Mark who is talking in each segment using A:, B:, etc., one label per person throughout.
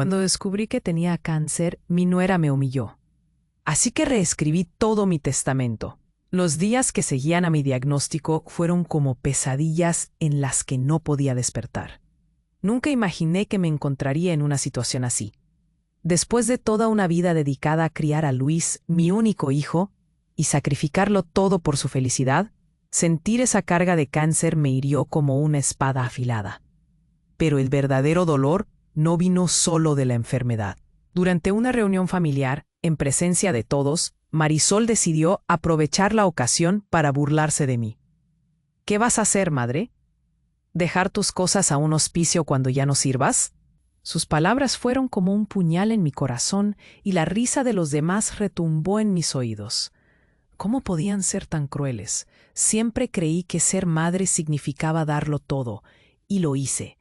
A: Cuando descubrí que tenía cáncer, mi nuera me humilló. Así que reescribí todo mi testamento. Los días que seguían a mi diagnóstico fueron como pesadillas en las que no podía despertar. Nunca imaginé que me encontraría en una situación así. Después de toda una vida dedicada a criar a Luis, mi único hijo, y sacrificarlo todo por su felicidad, sentir esa carga de cáncer me hirió como una espada afilada. Pero el verdadero dolor no vino solo de la enfermedad. Durante una reunión familiar, en presencia de todos, Marisol decidió aprovechar la ocasión para burlarse de mí. ¿Qué vas a hacer, madre? ¿Dejar tus cosas a un hospicio cuando ya no sirvas? Sus palabras fueron como un puñal en mi corazón y la risa de los demás retumbó en mis oídos. ¿Cómo podían ser tan crueles? Siempre creí que ser madre significaba darlo todo, y lo hice.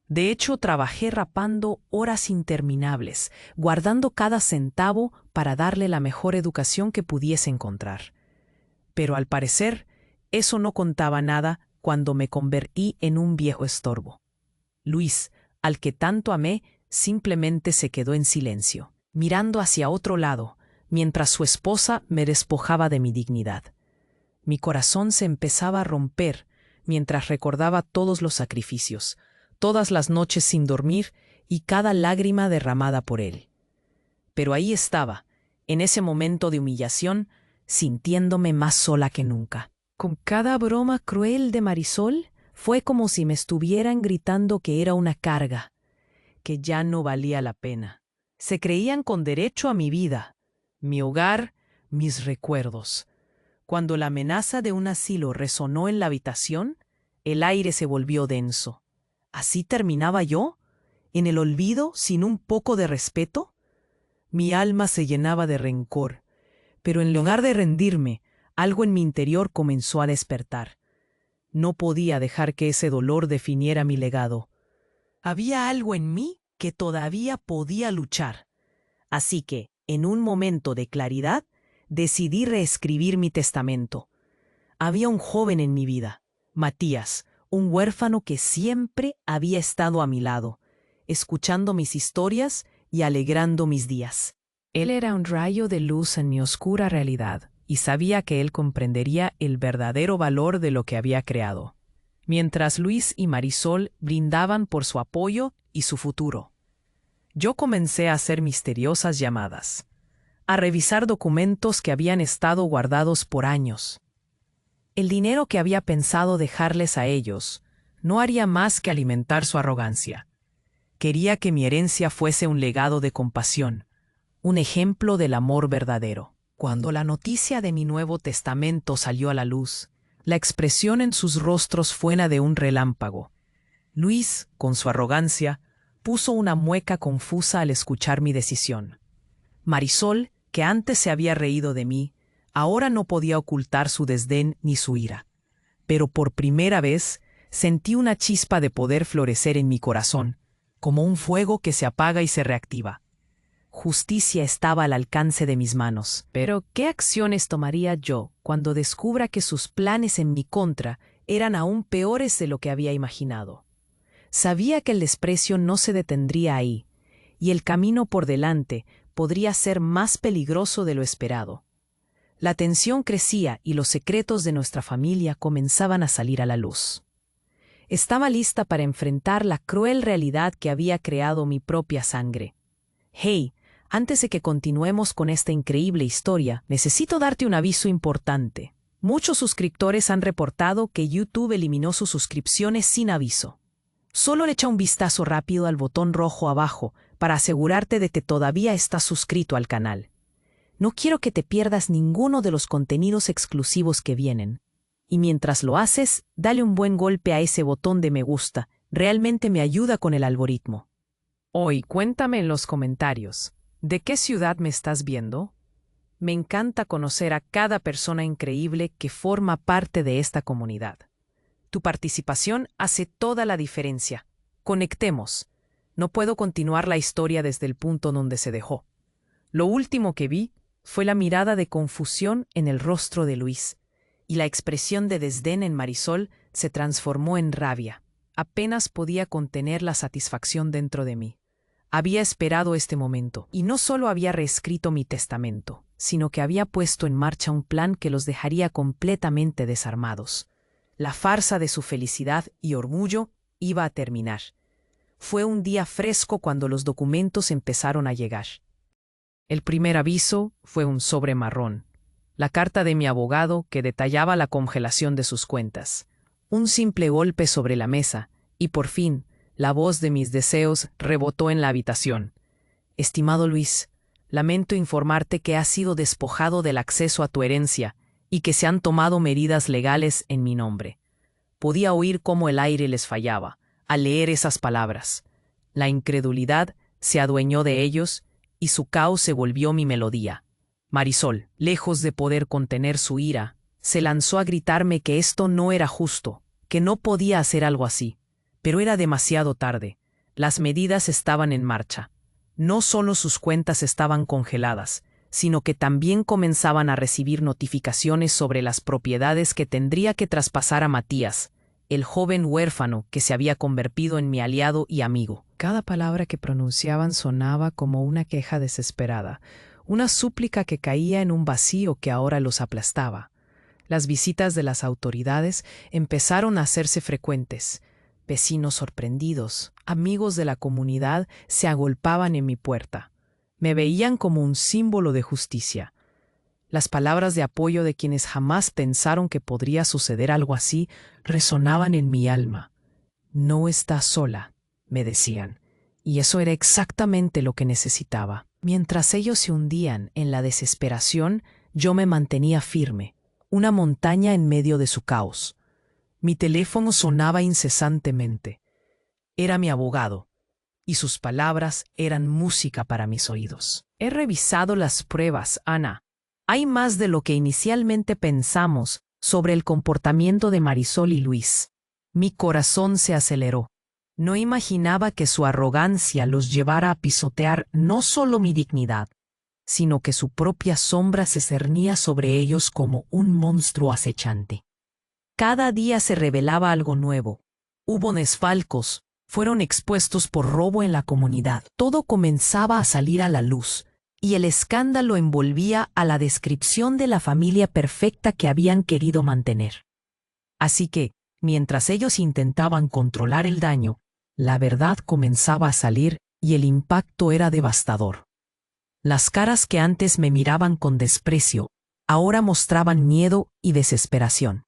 A: De hecho, trabajé rapando horas interminables, guardando cada centavo para darle la mejor educación que pudiese encontrar. Pero al parecer, eso no contaba nada cuando me convertí en un viejo estorbo. Luis, al que tanto amé, simplemente se quedó en silencio, mirando hacia otro lado, mientras su esposa me despojaba de mi dignidad. Mi corazón se empezaba a romper mientras recordaba todos los sacrificios, todas las noches sin dormir y cada lágrima derramada por él. Pero ahí estaba, en ese momento de humillación, sintiéndome más sola que nunca. Con cada broma cruel de Marisol, fue como si me estuvieran gritando que era una carga, que ya no valía la pena. Se creían con derecho a mi vida, mi hogar, mis recuerdos. Cuando la amenaza de un asilo resonó en la habitación, el aire se volvió denso. ¿Así terminaba yo? ¿En el olvido, sin un poco de respeto? Mi alma se llenaba de rencor, pero en lugar de rendirme, algo en mi interior comenzó a despertar. No podía dejar que ese dolor definiera mi legado. Había algo en mí que todavía podía luchar. Así que, en un momento de claridad, decidí reescribir mi testamento. Había un joven en mi vida, Matías, un huérfano que siempre había estado a mi lado, escuchando mis historias y alegrando mis días. Él era un rayo de luz en mi oscura realidad, y sabía que él comprendería el verdadero valor de lo que había creado. Mientras Luis y Marisol brindaban por su apoyo y su futuro, yo comencé a hacer misteriosas llamadas, a revisar documentos que habían estado guardados por años. El dinero que había pensado dejarles a ellos no haría más que alimentar su arrogancia. Quería que mi herencia fuese un legado de compasión, un ejemplo del amor verdadero. Cuando la noticia de mi nuevo testamento salió a la luz, la expresión en sus rostros fue la de un relámpago. Luis, con su arrogancia, puso una mueca confusa al escuchar mi decisión. Marisol, que antes se había reído de mí, ahora no podía ocultar su desdén ni su ira. Pero por primera vez sentí una chispa de poder florecer en mi corazón, como un fuego que se apaga y se reactiva. Justicia estaba al alcance de mis manos. Pero, ¿qué acciones tomaría yo cuando descubra que sus planes en mi contra eran aún peores de lo que había imaginado? Sabía que el desprecio no se detendría ahí, y el camino por delante podría ser más peligroso de lo esperado. La tensión crecía y los secretos de nuestra familia comenzaban a salir a la luz. Estaba lista para enfrentar la cruel realidad que había creado mi propia sangre. Hey, antes de que continuemos con esta increíble historia, necesito darte un aviso importante. Muchos suscriptores han reportado que YouTube eliminó sus suscripciones sin aviso. Solo le echa un vistazo rápido al botón rojo abajo para asegurarte de que todavía estás suscrito al canal. No quiero que te pierdas ninguno de los contenidos exclusivos que vienen. Y mientras lo haces, dale un buen golpe a ese botón de me gusta. Realmente me ayuda con el algoritmo. Hoy, cuéntame en los comentarios, ¿de qué ciudad me estás viendo? Me encanta conocer a cada persona increíble que forma parte de esta comunidad. Tu participación hace toda la diferencia. Conectemos. No puedo continuar la historia desde el punto donde se dejó. Lo último que vi fue la mirada de confusión en el rostro de Luis, y la expresión de desdén en Marisol se transformó en rabia. Apenas podía contener la satisfacción dentro de mí. Había esperado este momento, y no solo había reescrito mi testamento, sino que había puesto en marcha un plan que los dejaría completamente desarmados. La farsa de su felicidad y orgullo iba a terminar. Fue un día fresco cuando los documentos empezaron a llegar. El primer aviso fue un sobre marrón, la carta de mi abogado que detallaba la congelación de sus cuentas. Un simple golpe sobre la mesa, y por fin, la voz de mis deseos rebotó en la habitación. Estimado Luis, lamento informarte que has sido despojado del acceso a tu herencia y que se han tomado medidas legales en mi nombre. Podía oír cómo el aire les fallaba al leer esas palabras. La incredulidad se adueñó de ellos y su caos se volvió mi melodía. Marisol, lejos de poder contener su ira, se lanzó a gritarme que esto no era justo, que no podía hacer algo así. Pero era demasiado tarde. Las medidas estaban en marcha. No solo sus cuentas estaban congeladas, sino que también comenzaban a recibir notificaciones sobre las propiedades que tendría que traspasar a Matías, el joven huérfano que se había convertido en mi aliado y amigo. Cada palabra que pronunciaban sonaba como una queja desesperada, una súplica que caía en un vacío que ahora los aplastaba. Las visitas de las autoridades empezaron a hacerse frecuentes. Vecinos sorprendidos, amigos de la comunidad, se agolpaban en mi puerta. Me veían como un símbolo de justicia. Las palabras de apoyo de quienes jamás pensaron que podría suceder algo así resonaban en mi alma. No estás sola, me decían, y eso era exactamente lo que necesitaba. Mientras ellos se hundían en la desesperación, yo me mantenía firme, una montaña en medio de su caos. Mi teléfono sonaba incesantemente. Era mi abogado, y sus palabras eran música para mis oídos. He revisado las pruebas, Ana. Hay más de lo que inicialmente pensamos sobre el comportamiento de Marisol y Luis. Mi corazón se aceleró. No imaginaba que su arrogancia los llevara a pisotear no solo mi dignidad, sino que su propia sombra se cernía sobre ellos como un monstruo acechante. Cada día se revelaba algo nuevo. Hubo desfalcos, fueron expuestos por robo en la comunidad. Todo comenzaba a salir a la luz, y el escándalo envolvía a la descripción de la familia perfecta que habían querido mantener. Así que, mientras ellos intentaban controlar el daño, la verdad comenzaba a salir y el impacto era devastador. Las caras que antes me miraban con desprecio, ahora mostraban miedo y desesperación.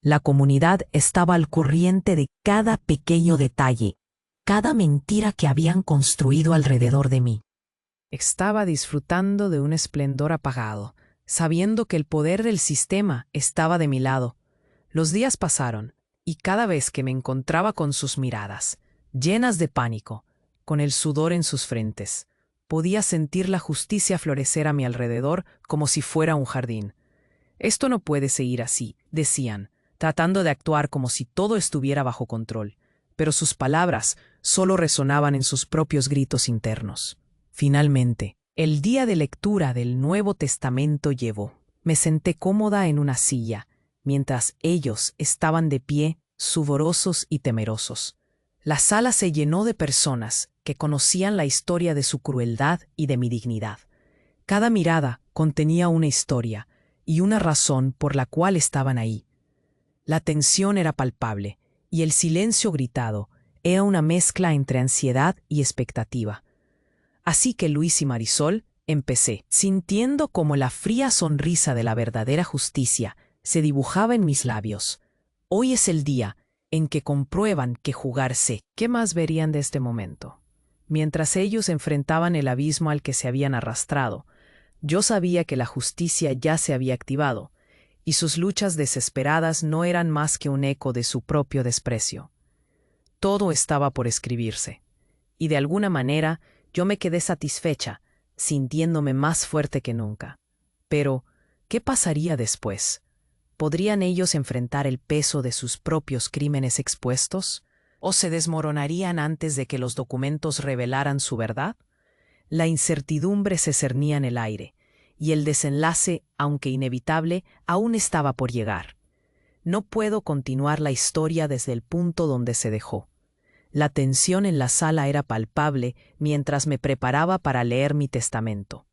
A: La comunidad estaba al corriente de cada pequeño detalle, cada mentira que habían construido alrededor de mí. Estaba disfrutando de un esplendor apagado, sabiendo que el poder del sistema estaba de mi lado. Los días pasaron, y cada vez que me encontraba con sus miradas, llenas de pánico, con el sudor en sus frentes, podía sentir la justicia florecer a mi alrededor como si fuera un jardín. Esto no puede seguir así, decían, tratando de actuar como si todo estuviera bajo control, pero sus palabras solo resonaban en sus propios gritos internos. Finalmente, el día de lectura del Nuevo Testamento llegó. Me senté cómoda en una silla, mientras ellos estaban de pie, sudorosos y temerosos. La sala se llenó de personas que conocían la historia de su crueldad y de mi dignidad. Cada mirada contenía una historia y una razón por la cual estaban ahí. La tensión era palpable, y el silencio gritado era una mezcla entre ansiedad y expectativa. Así que Luis y Marisol, empecé, sintiendo como la fría sonrisa de la verdadera justicia se dibujaba en mis labios. Hoy es el día en que comprueban que jugarse. ¿Qué más verían de este momento? Mientras ellos enfrentaban el abismo al que se habían arrastrado, yo sabía que la justicia ya se había activado, y sus luchas desesperadas no eran más que un eco de su propio desprecio. Todo estaba por escribirse, y de alguna manera yo me quedé satisfecha, sintiéndome más fuerte que nunca. Pero, ¿qué pasaría después? ¿Podrían ellos enfrentar el peso de sus propios crímenes expuestos? ¿O se desmoronarían antes de que los documentos revelaran su verdad? La incertidumbre se cernía en el aire, y el desenlace, aunque inevitable, aún estaba por llegar. No puedo continuar la historia desde el punto donde se dejó. La tensión en la sala era palpable mientras me preparaba para leer mi testamento.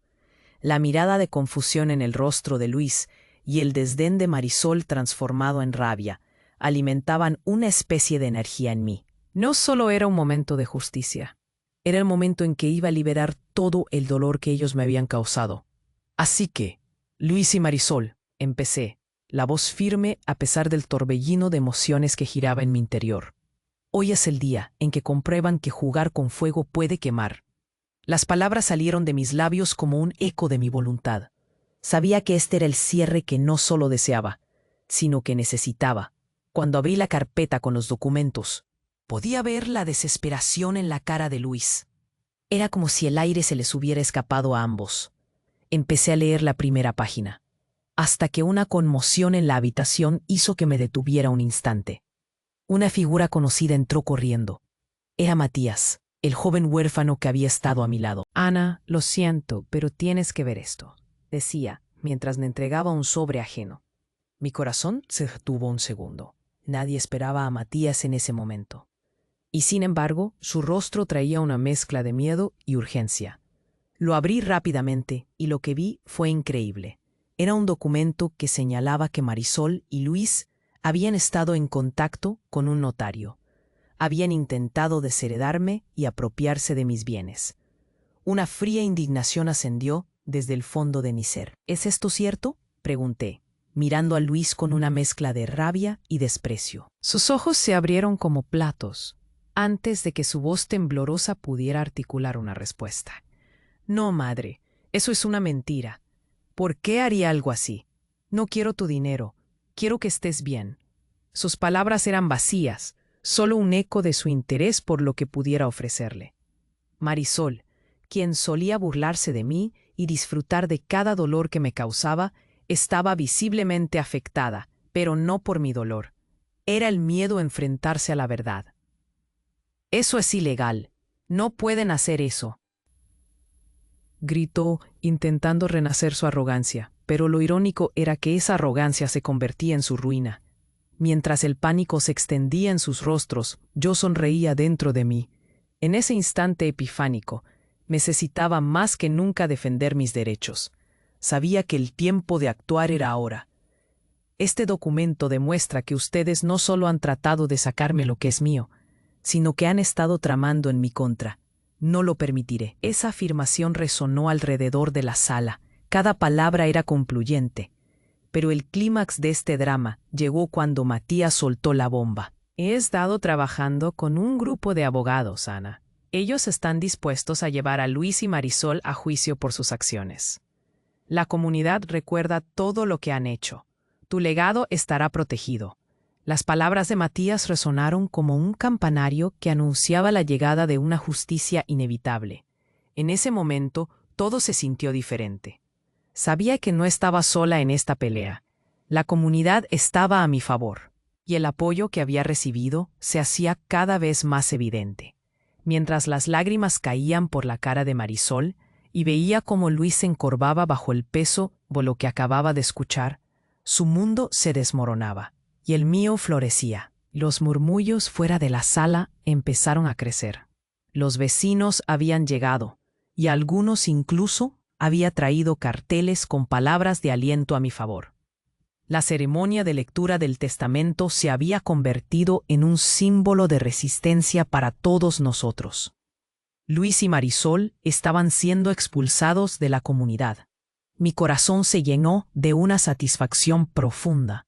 A: La mirada de confusión en el rostro de Luis y el desdén de Marisol transformado en rabia alimentaban una especie de energía en mí. No solo era un momento de justicia, era el momento en que iba a liberar todo el dolor que ellos me habían causado. Así que, Luis y Marisol, empecé, la voz firme a pesar del torbellino de emociones que giraba en mi interior. Hoy es el día en que comprueban que jugar con fuego puede quemar. Las palabras salieron de mis labios como un eco de mi voluntad. Sabía que este era el cierre que no solo deseaba, sino que necesitaba. Cuando abrí la carpeta con los documentos, podía ver la desesperación en la cara de Luis. Era como si el aire se les hubiera escapado a ambos. Empecé a leer la primera página, hasta que una conmoción en la habitación hizo que me detuviera un instante. Una figura conocida entró corriendo. Era Matías, el joven huérfano que había estado a mi lado. «Ana, lo siento, pero tienes que ver esto», decía, mientras me entregaba un sobre ajeno. Mi corazón se detuvo un segundo. Nadie esperaba a Matías en ese momento. Y sin embargo, su rostro traía una mezcla de miedo y urgencia. Lo abrí rápidamente y lo que vi fue increíble. Era un documento que señalaba que Marisol y Luis habían estado en contacto con un notario. Habían intentado desheredarme y apropiarse de mis bienes. Una fría indignación ascendió desde el fondo de mi ser. ¿Es esto cierto?, pregunté, mirando a Luis con una mezcla de rabia y desprecio. Sus ojos se abrieron como platos, antes de que su voz temblorosa pudiera articular una respuesta. «No, madre, eso es una mentira. ¿Por qué haría algo así? No quiero tu dinero, quiero que estés bien». Sus palabras eran vacías, solo un eco de su interés por lo que pudiera ofrecerle. Marisol, quien solía burlarse de mí y disfrutar de cada dolor que me causaba, estaba visiblemente afectada, pero no por mi dolor. Era el miedo a enfrentarse a la verdad. «Eso es ilegal. No pueden hacer eso», gritó, intentando renacer su arrogancia, pero lo irónico era que esa arrogancia se convertía en su ruina. Mientras el pánico se extendía en sus rostros, yo sonreía dentro de mí. En ese instante epifánico, necesitaba más que nunca defender mis derechos. Sabía que el tiempo de actuar era ahora. «Este documento demuestra que ustedes no solo han tratado de sacarme lo que es mío, sino que han estado tramando en mi contra. No lo permitiré». Esa afirmación resonó alrededor de la sala. Cada palabra era concluyente. Pero el clímax de este drama llegó cuando Matías soltó la bomba. «He estado trabajando con un grupo de abogados, Ana. Ellos están dispuestos a llevar a Luis y Marisol a juicio por sus acciones. La comunidad recuerda todo lo que han hecho. Tu legado estará protegido». Las palabras de Matías resonaron como un campanario que anunciaba la llegada de una justicia inevitable. En ese momento, todo se sintió diferente. Sabía que no estaba sola en esta pelea. La comunidad estaba a mi favor, y el apoyo que había recibido se hacía cada vez más evidente. Mientras las lágrimas caían por la cara de Marisol y veía cómo Luis se encorvaba bajo el peso de lo que acababa de escuchar, su mundo se desmoronaba. Y el mío florecía. Los murmullos fuera de la sala empezaron a crecer. Los vecinos habían llegado, y algunos incluso había traído carteles con palabras de aliento a mi favor. La ceremonia de lectura del testamento se había convertido en un símbolo de resistencia para todos nosotros. Luis y Marisol estaban siendo expulsados de la comunidad. Mi corazón se llenó de una satisfacción profunda.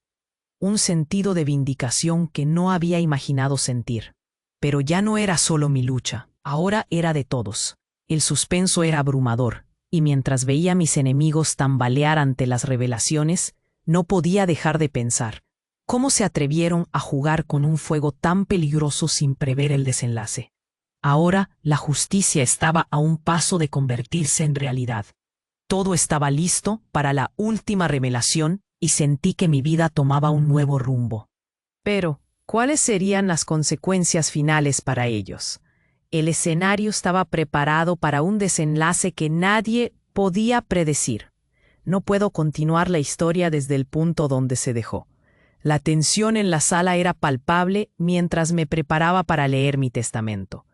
A: Un sentido de vindicación que no había imaginado sentir. Pero ya no era solo mi lucha, ahora era de todos. El suspenso era abrumador, y mientras veía a mis enemigos tambalear ante las revelaciones, no podía dejar de pensar, ¿cómo se atrevieron a jugar con un fuego tan peligroso sin prever el desenlace? Ahora la justicia estaba a un paso de convertirse en realidad. Todo estaba listo para la última revelación, y sentí que mi vida tomaba un nuevo rumbo. Pero, ¿cuáles serían las consecuencias finales para ellos? El escenario estaba preparado para un desenlace que nadie podía predecir. No puedo continuar la historia desde el punto donde se dejó. La tensión en la sala era palpable mientras me preparaba para leer mi testamento.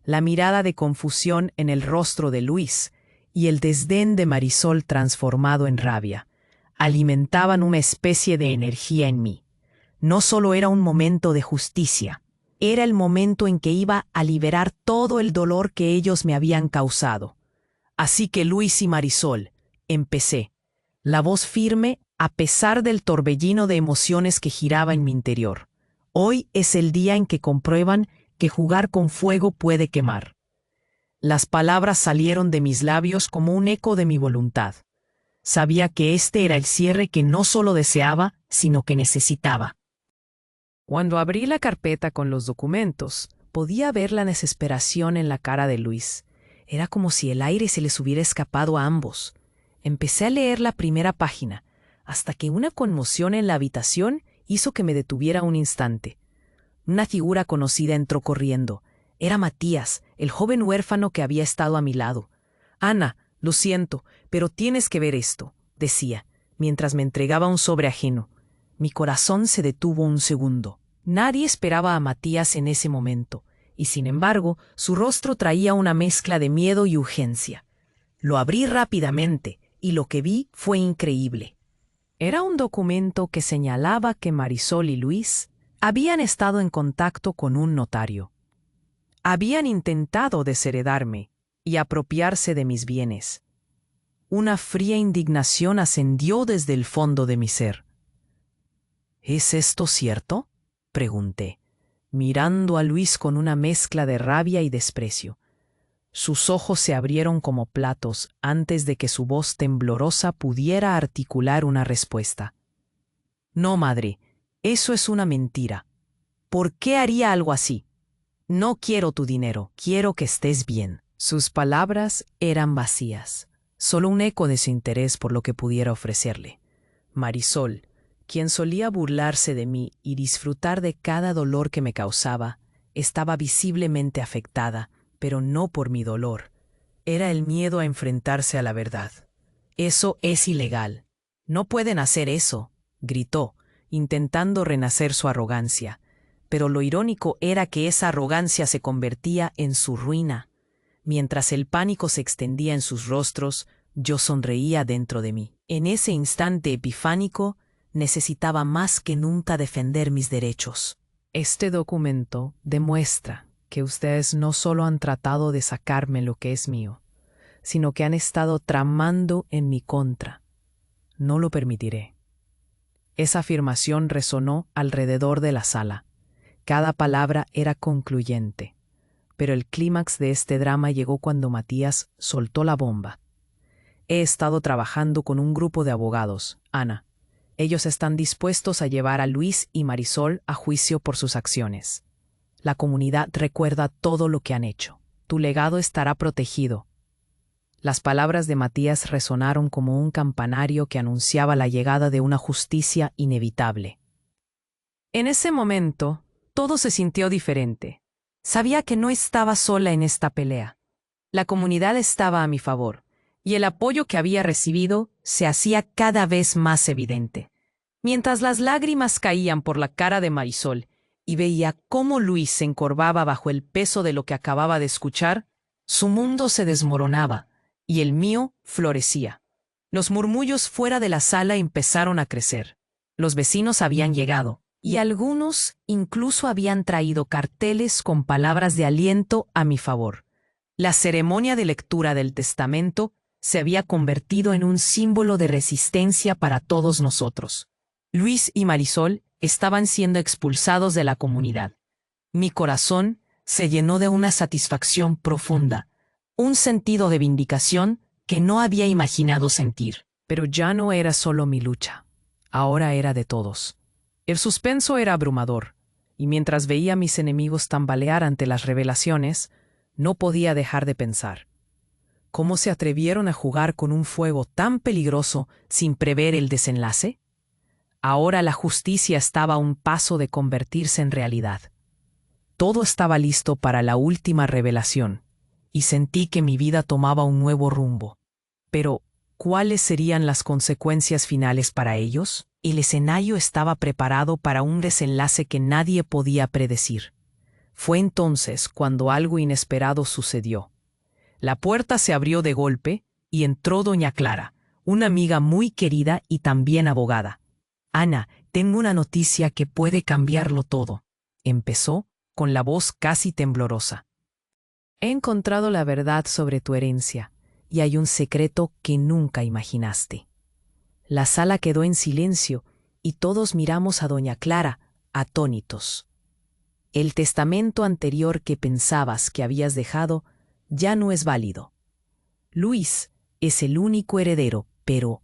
A: La mirada de confusión en el rostro de Luis y el desdén de Marisol transformado en rabia alimentaban una especie de energía en mí. No solo era un momento de justicia, era el momento en que iba a liberar todo el dolor que ellos me habían causado. Así que Luis y Marisol, empecé, la voz firme a pesar del torbellino de emociones que giraba en mi interior. Hoy es el día en que comprueban que jugar con fuego puede quemar. Las palabras salieron de mis labios como un eco de mi voluntad. Sabía que este era el cierre que no solo deseaba, sino que necesitaba. Cuando abrí la carpeta con los documentos, podía ver la desesperación en la cara de Luis. Era como si el aire se les hubiera escapado a ambos. Empecé a leer la primera página, hasta que una conmoción en la habitación hizo que me detuviera un instante. Una figura conocida entró corriendo. Era Matías, el joven huérfano que había estado a mi lado. «Ana, lo siento, pero tienes que ver esto», decía, mientras me entregaba un sobre ajeno. Mi corazón se detuvo un segundo. Nadie esperaba a Matías en ese momento, y sin embargo, su rostro traía una mezcla de miedo y urgencia. Lo abrí rápidamente, y lo que vi fue increíble. Era un documento que señalaba que Marisol y Luis habían estado en contacto con un notario. Habían intentado desheredarme y apropiarse de mis bienes. Una fría indignación ascendió desde el fondo de mi ser. ¿Es esto cierto?, pregunté, mirando a Luis con una mezcla de rabia y desprecio. Sus ojos se abrieron como platos antes de que su voz temblorosa pudiera articular una respuesta. «No, madre, eso es una mentira. ¿Por qué haría algo así? No quiero tu dinero, quiero que estés bien». Sus palabras eran vacías, solo un eco de su interés por lo que pudiera ofrecerle. Marisol, quien solía burlarse de mí y disfrutar de cada dolor que me causaba, estaba visiblemente afectada, pero no por mi dolor. Era el miedo a enfrentarse a la verdad. «Eso es ilegal. No pueden hacer eso», gritó, intentando renacer su arrogancia. Pero lo irónico era que esa arrogancia se convertía en su ruina. Mientras el pánico se extendía en sus rostros, yo sonreía dentro de mí. En ese instante epifánico, necesitaba más que nunca defender mis derechos. «Este documento demuestra que ustedes no solo han tratado de sacarme lo que es mío, sino que han estado tramando en mi contra. No lo permitiré». Esa afirmación resonó alrededor de la sala. Cada palabra era concluyente. Pero el clímax de este drama llegó cuando Matías soltó la bomba. «He estado trabajando con un grupo de abogados, Ana. Ellos están dispuestos a llevar a Luis y Marisol a juicio por sus acciones. La comunidad recuerda todo lo que han hecho. Tu legado estará protegido». Las palabras de Matías resonaron como un campanario que anunciaba la llegada de una justicia inevitable. En ese momento, todo se sintió diferente. Sabía que no estaba sola en esta pelea. La comunidad estaba a mi favor, y el apoyo que había recibido se hacía cada vez más evidente. Mientras las lágrimas caían por la cara de Marisol y veía cómo Luis se encorvaba bajo el peso de lo que acababa de escuchar, su mundo se desmoronaba y el mío florecía. Los murmullos fuera de la sala empezaron a crecer. Los vecinos habían llegado, y algunos incluso habían traído carteles con palabras de aliento a mi favor. La ceremonia de lectura del testamento se había convertido en un símbolo de resistencia para todos nosotros. Luis y Marisol estaban siendo expulsados de la comunidad. Mi corazón se llenó de una satisfacción profunda, un sentido de vindicación que no había imaginado sentir. Pero ya no era solo mi lucha, ahora era de todos. El suspenso era abrumador, y mientras veía a mis enemigos tambalear ante las revelaciones, no podía dejar de pensar. ¿Cómo se atrevieron a jugar con un fuego tan peligroso sin prever el desenlace? Ahora la justicia estaba a un paso de convertirse en realidad. Todo estaba listo para la última revelación, y sentí que mi vida tomaba un nuevo rumbo. Pero, ¿Cuáles serían las consecuencias finales para ellos? El escenario estaba preparado para un desenlace que nadie podía predecir. Fue entonces cuando algo inesperado sucedió. La puerta se abrió de golpe y entró doña Clara, una amiga muy querida y también abogada. «Ana, tengo una noticia que puede cambiarlo todo», empezó, con la voz casi temblorosa. «He encontrado la verdad sobre tu herencia, y hay un secreto que nunca imaginaste». La sala quedó en silencio y todos miramos a doña Clara, atónitos. «El testamento anterior que pensabas que habías dejado ya no es válido. Luis es el único heredero, pero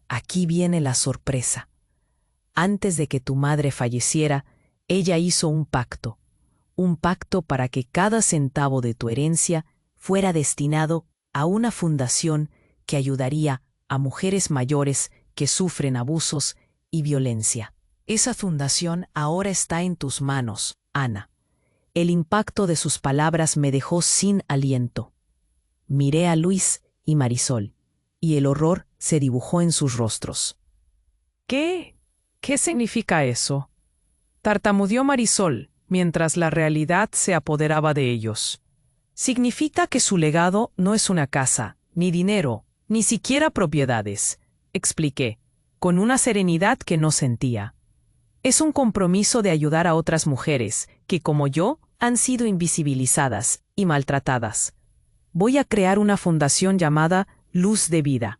A: aquí viene la sorpresa. Antes de que tu madre falleciera, ella hizo un pacto para que cada centavo de tu herencia fuera destinado a una fundación que ayudaría a mujeres mayores que sufren abusos y violencia. Esa fundación ahora está en tus manos, Ana». El impacto de sus palabras me dejó sin aliento. Miré a Luis y Marisol, y el horror se dibujó en sus rostros. ¿Qué significa eso?», tartamudeó Marisol, mientras la realidad se apoderaba de ellos. «Significa que su legado no es una casa, ni dinero, ni siquiera propiedades», expliqué, con una serenidad que no sentía. «Es un compromiso de ayudar a otras mujeres que, como yo, han sido invisibilizadas y maltratadas. Voy a crear una fundación llamada Luz de Vida,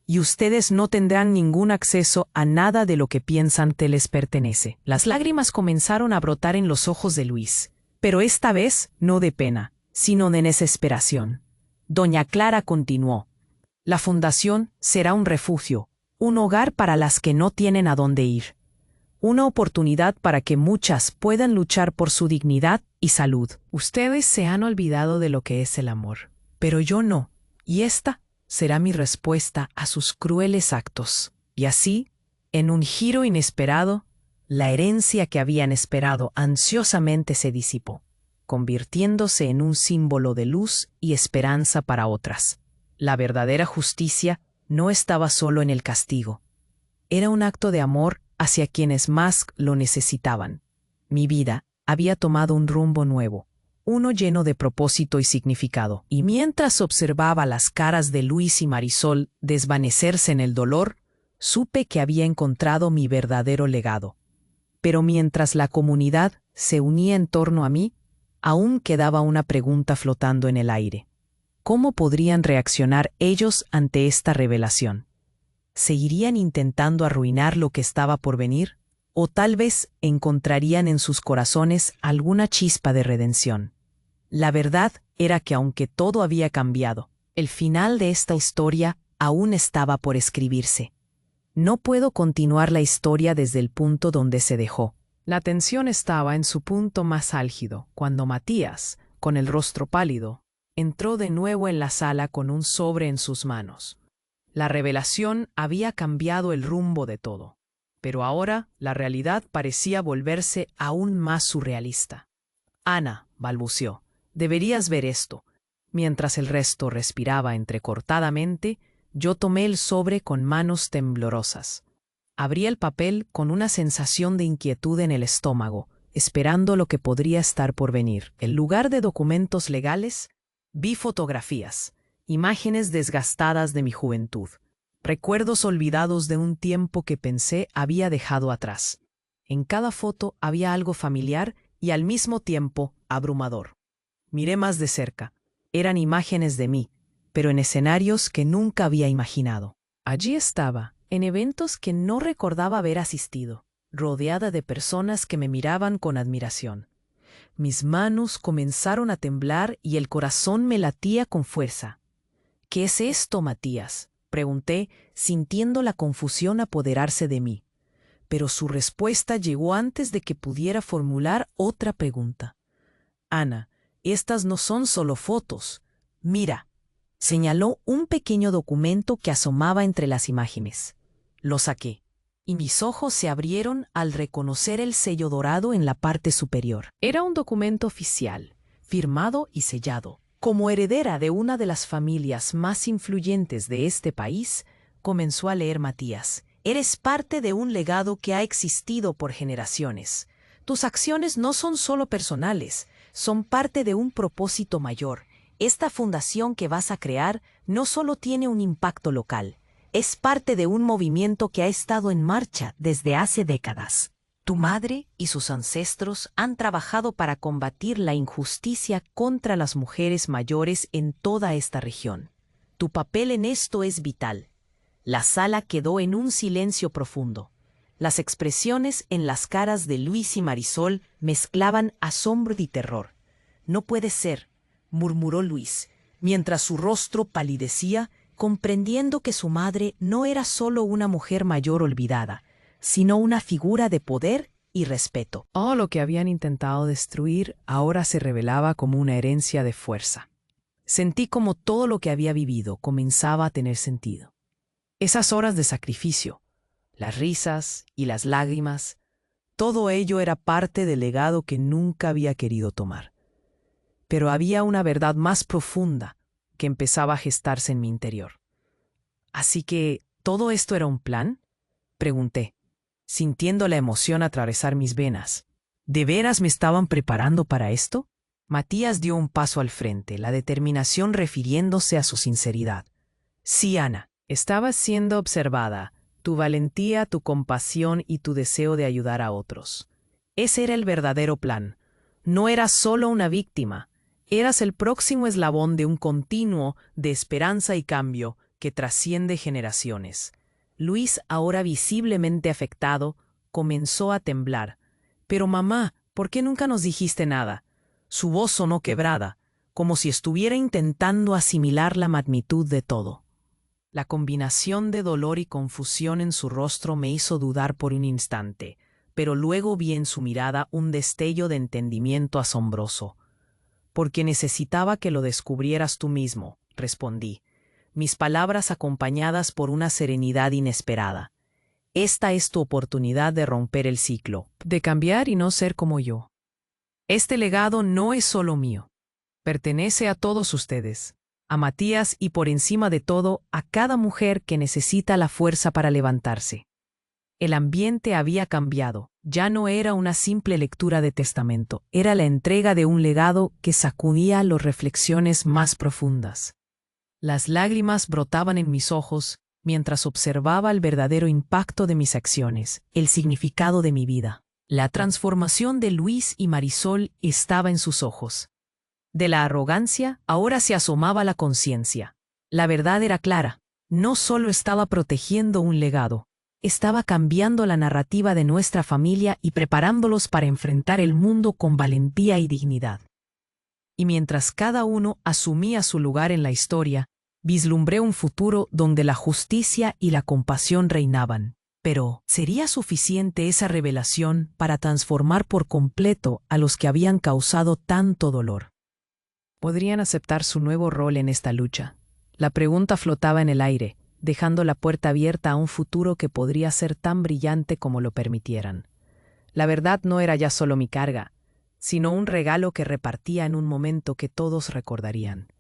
A: y ustedes no tendrán ningún acceso a nada de lo que piensan que les pertenece». Las lágrimas comenzaron a brotar en los ojos de Luis, pero esta vez no de pena, sino de desesperación. Doña Clara continuó: «La fundación será un refugio, un hogar para las que no tienen a dónde ir. Una oportunidad para que muchas puedan luchar por su dignidad y salud. Ustedes se han olvidado de lo que es el amor, pero yo no, y esta será mi respuesta a sus crueles actos». Y así, en un giro inesperado, la herencia que habían esperado ansiosamente se disipó, convirtiéndose en un símbolo de luz y esperanza para otras. La verdadera justicia no estaba solo en el castigo. Era un acto de amor hacia quienes más lo necesitaban. Mi vida había tomado un rumbo nuevo, uno lleno de propósito y significado. Y mientras observaba las caras de Luis y Marisol desvanecerse en el dolor, supe que había encontrado mi verdadero legado. Pero mientras la comunidad se unía en torno a mí, aún quedaba una pregunta flotando en el aire. ¿Cómo podrían reaccionar ellos ante esta revelación? ¿Seguirían intentando arruinar lo que estaba por venir? ¿O tal vez encontrarían en sus corazones alguna chispa de redención? La verdad era que aunque todo había cambiado, el final de esta historia aún estaba por escribirse. No puedo continuar la historia desde el punto donde se dejó. La tensión estaba en su punto más álgido, cuando Matías, con el rostro pálido, entró de nuevo en la sala con un sobre en sus manos. La revelación había cambiado el rumbo de todo, pero ahora la realidad parecía volverse aún más surrealista. «Ana», balbuceó, «deberías ver esto». Mientras el resto respiraba entrecortadamente, yo tomé el sobre con manos temblorosas. Abrí el papel con una sensación de inquietud en el estómago, esperando lo que podría estar por venir. En lugar de documentos legales, vi fotografías, imágenes desgastadas de mi juventud, recuerdos olvidados de un tiempo que pensé había dejado atrás. En cada foto había algo familiar y al mismo tiempo abrumador. Miré más de cerca. Eran imágenes de mí, pero en escenarios que nunca había imaginado. Allí estaba, en eventos que no recordaba haber asistido, rodeada de personas que me miraban con admiración. Mis manos comenzaron a temblar y el corazón me latía con fuerza. «¿Qué es esto, Matías?», pregunté, sintiendo la confusión apoderarse de mí. Pero su respuesta llegó antes de que pudiera formular otra pregunta. «Ana, estas no son solo fotos. Mira», señaló un pequeño documento que asomaba entre las imágenes. Lo saqué, y mis ojos se abrieron al reconocer el sello dorado en la parte superior. Era un documento oficial, firmado y sellado, Como heredera de una de las familias más influyentes de este país, comenzó a leer Matías. Eres parte de un legado que ha existido por generaciones. Tus acciones no son solo personales, son parte de un propósito mayor. Esta fundación que vas a crear no solo tiene un impacto local, es parte de un movimiento que ha estado en marcha desde hace décadas. Tu madre y sus ancestros han trabajado para combatir la injusticia contra las mujeres mayores en toda esta región. Tu papel en esto es vital. La sala quedó en un silencio profundo. Las expresiones en las caras de Luis y Marisol mezclaban asombro y terror. No puede ser, murmuró Luis, mientras su rostro palidecía, comprendiendo que su madre no era solo una mujer mayor olvidada, sino una figura de poder y respeto. Todo lo que habían intentado destruir ahora se revelaba como una herencia de fuerza. Sentí como todo lo que había vivido comenzaba a tener sentido. Esas horas de sacrificio, las risas y las lágrimas, todo ello era parte del legado que nunca había querido tomar. Pero había una verdad más profunda que empezaba a gestarse en mi interior. ¿Así que todo esto era un plan?, pregunté, sintiendo la emoción atravesar mis venas. ¿De veras me estaban preparando para esto? Matías dio un paso al frente, la determinación refiriéndose a su sinceridad. Sí, Ana, estabas siendo observada, tu valentía, tu compasión y tu deseo de ayudar a otros. Ese era el verdadero plan. No eras solo una víctima, eras el próximo eslabón de un continuo de esperanza y cambio que trasciende generaciones. Luis, ahora visiblemente afectado, comenzó a temblar. Pero mamá, ¿por qué nunca nos dijiste nada? Su voz sonó quebrada, como si estuviera intentando asimilar la magnitud de todo. La combinación de dolor y confusión en su rostro me hizo dudar por un instante, pero luego vi en su mirada un destello de entendimiento asombroso. Porque necesitaba que lo descubrieras tú mismo, respondí, mis palabras acompañadas por una serenidad inesperada. Esta es tu oportunidad de romper el ciclo, de cambiar y no ser como yo. Este legado no es solo mío, pertenece a todos ustedes, a Matías y por encima de todo a cada mujer que necesita la fuerza para levantarse. El ambiente había cambiado, ya no era una simple lectura de testamento, era la entrega de un legado que sacudía las reflexiones más profundas. Las lágrimas brotaban en mis ojos mientras observaba el verdadero impacto de mis acciones, el significado de mi vida. La transformación de Luis y Marisol estaba en sus ojos. De la arrogancia ahora se asomaba la conciencia. La verdad era clara, no solo estaba protegiendo un legado, estaba cambiando la narrativa de nuestra familia y preparándolos para enfrentar el mundo con valentía y dignidad. Y mientras cada uno asumía su lugar en la historia, vislumbré un futuro donde la justicia y la compasión reinaban. Pero, ¿sería suficiente esa revelación para transformar por completo a los que habían causado tanto dolor? ¿Podrían aceptar su nuevo rol en esta lucha? La pregunta flotaba en el aire, dejando la puerta abierta a un futuro que podría ser tan brillante como lo permitieran. La verdad no era ya solo mi carga, sino un regalo que repartía en un momento que todos recordarían.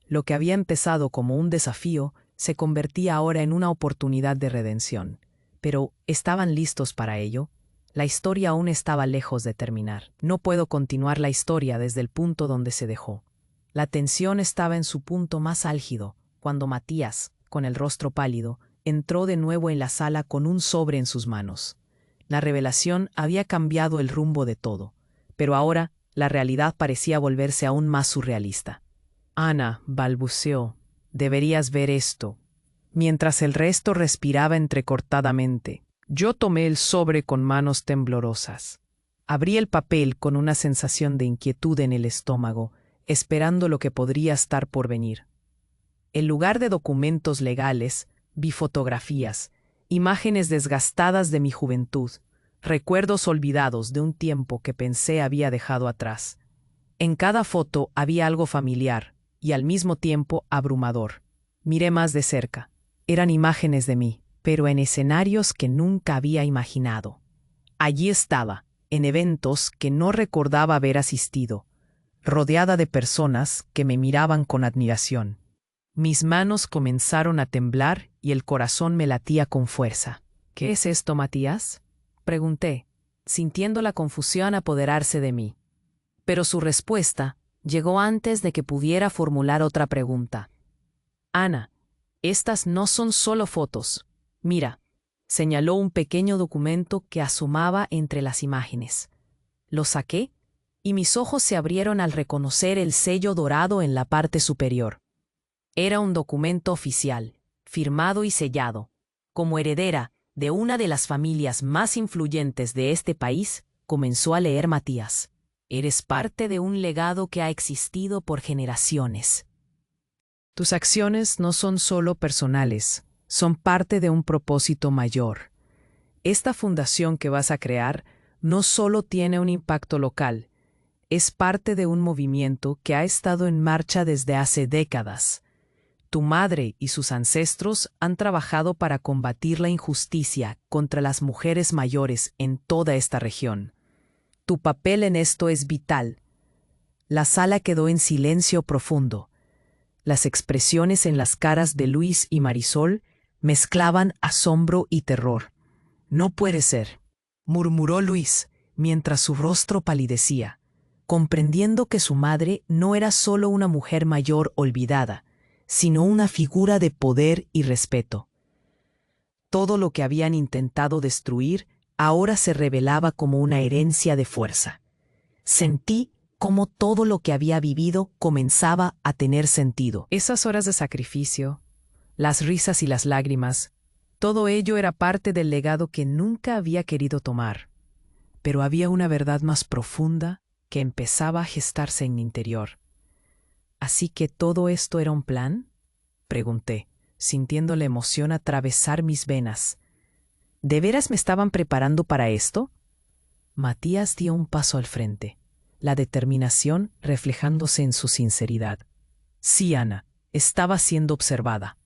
A: Lo que había empezado como un desafío se convertía ahora en una oportunidad de redención. Pero, ¿estaban listos para ello? La historia aún estaba lejos de terminar. No puedo continuar la historia desde el punto donde se dejó. La tensión estaba en su punto más álgido, cuando Matías, con el rostro pálido, entró de nuevo en la sala con un sobre en sus manos. La revelación había cambiado el rumbo de todo, pero ahora la realidad parecía volverse aún más surrealista. Ana, balbuceó, deberías ver esto. Mientras el resto respiraba entrecortadamente, yo tomé el sobre con manos temblorosas. Abrí el papel con una sensación de inquietud en el estómago, esperando lo que podría estar por venir. En lugar de documentos legales, vi fotografías, imágenes desgastadas de mi juventud, recuerdos olvidados de un tiempo que pensé había dejado atrás. En cada foto había algo familiar y al mismo tiempo abrumador. Miré más de cerca. Eran imágenes de mí, pero en escenarios que nunca había imaginado. Allí estaba, en eventos que no recordaba haber asistido, rodeada de personas que me miraban con admiración. Mis manos comenzaron a temblar y el corazón me latía con fuerza. ¿Qué es esto, Matías?, pregunté, sintiendo la confusión apoderarse de mí. Pero su respuesta llegó antes de que pudiera formular otra pregunta. Ana, estas no son solo fotos. Mira, señaló un pequeño documento que asomaba entre las imágenes. Lo saqué y mis ojos se abrieron al reconocer el sello dorado en la parte superior. Era un documento oficial, firmado y sellado. Como heredera de una de las familias más influyentes de este país, comenzó a leer Matías. Eres parte de un legado que ha existido por generaciones. Tus acciones no son solo personales, son parte de un propósito mayor. Esta fundación que vas a crear no solo tiene un impacto local, es parte de un movimiento que ha estado en marcha desde hace décadas. Tu madre y sus ancestros han trabajado para combatir la injusticia contra las mujeres mayores en toda esta región. Tu papel en esto es vital. La sala quedó en silencio profundo. Las expresiones en las caras de Luis y Marisol mezclaban asombro y terror. No puede ser, murmuró Luis, mientras su rostro palidecía, comprendiendo que su madre no era solo una mujer mayor olvidada, sino una figura de poder y respeto. Todo lo que habían intentado destruir ahora se revelaba como una herencia de fuerza. Sentí cómo todo lo que había vivido comenzaba a tener sentido. Esas horas de sacrificio, las risas y las lágrimas, todo ello era parte del legado que nunca había querido tomar. Pero había una verdad más profunda que empezaba a gestarse en mi interior. ¿Así que todo esto era un plan?, pregunté, sintiendo la emoción atravesar mis venas. ¿De veras me estaban preparando para esto? Matías dio un paso al frente, la determinación reflejándose en su sinceridad. Sí, Ana, estaba siendo observada.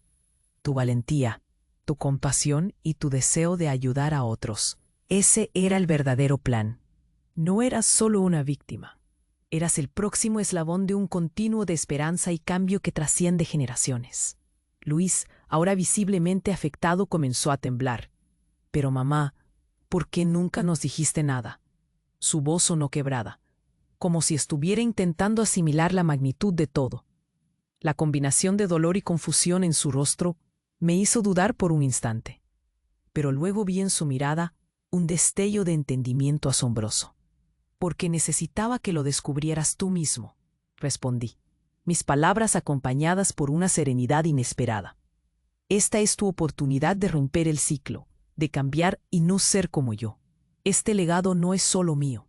A: Tu valentía, tu compasión y tu deseo de ayudar a otros. Ese era el verdadero plan. No eras solo una víctima. Eras el próximo eslabón de un continuo de esperanza y cambio que trasciende generaciones. Luis, ahora visiblemente afectado, comenzó a temblar. Pero mamá, ¿por qué nunca nos dijiste nada? Su voz sonó quebrada, como si estuviera intentando asimilar la magnitud de todo. La combinación de dolor y confusión en su rostro me hizo dudar por un instante. Pero luego vi en su mirada un destello de entendimiento asombroso. Porque necesitaba que lo descubrieras tú mismo, respondí, mis palabras acompañadas por una serenidad inesperada. Esta es tu oportunidad de romper el ciclo, de cambiar y no ser como yo. Este legado no es solo mío.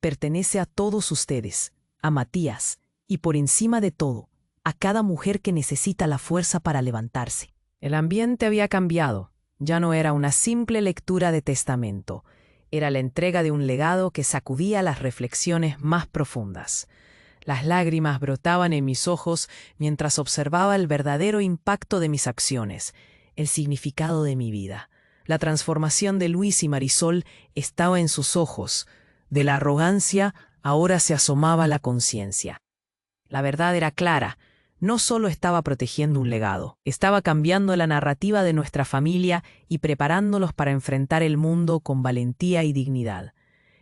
A: Pertenece a todos ustedes, a Matías, y por encima de todo, a cada mujer que necesita la fuerza para levantarse. El ambiente había cambiado. Ya no era una simple lectura de testamento. Era la entrega de un legado que sacudía las reflexiones más profundas. Las lágrimas brotaban en mis ojos mientras observaba el verdadero impacto de mis acciones, el significado de mi vida. La transformación de Luis y Marisol estaba en sus ojos. De la arrogancia ahora se asomaba la conciencia. La verdad era clara. No solo estaba protegiendo un legado, estaba cambiando la narrativa de nuestra familia y preparándolos para enfrentar el mundo con valentía y dignidad.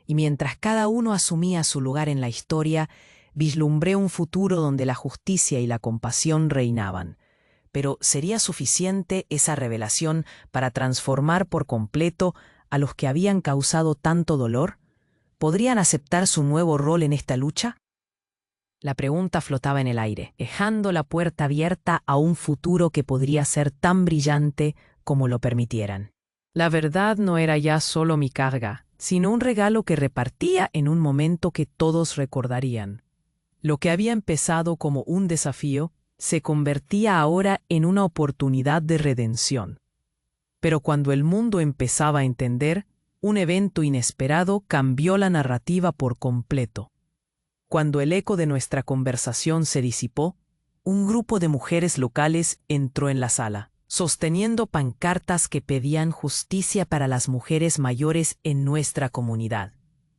A: Y mientras cada uno asumía su lugar en la historia, vislumbré un futuro donde la justicia y la compasión reinaban. Pero ¿sería suficiente esa revelación para transformar por completo a los que habían causado tanto dolor? ¿Podrían aceptar su nuevo rol en esta lucha? La pregunta flotaba en el aire, dejando la puerta abierta a un futuro que podría ser tan brillante como lo permitieran. La verdad no era ya solo mi carga, sino un regalo que repartía en un momento que todos recordarían. Lo que había empezado como un desafío se convertía ahora en una oportunidad de redención. Pero cuando el mundo empezaba a entender, un evento inesperado cambió la narrativa por completo. Cuando el eco de nuestra conversación se disipó, un grupo de mujeres locales entró en la sala, sosteniendo pancartas que pedían justicia para las mujeres mayores en nuestra comunidad.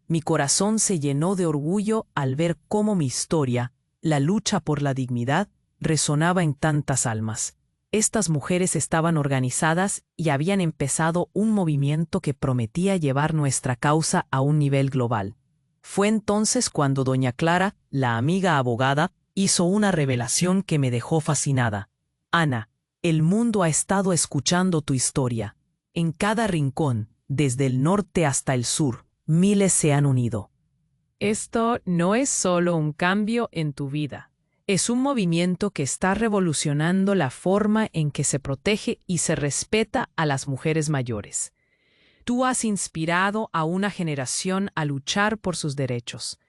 A: Mi corazón se llenó de orgullo al ver cómo mi historia, la lucha por la dignidad, resonaba en tantas almas. Estas mujeres estaban organizadas y habían empezado un movimiento que prometía llevar nuestra causa a un nivel global. Fue entonces cuando doña Clara, la amiga abogada, hizo una revelación que me dejó fascinada. Ana, el mundo ha estado escuchando tu historia. En cada rincón, desde el norte hasta el sur, miles se han unido. Esto no es solo un cambio en tu vida. Es un movimiento que está revolucionando la forma en que se protege y se respeta a las mujeres mayores. Tú has inspirado a una generación a luchar por sus derechos.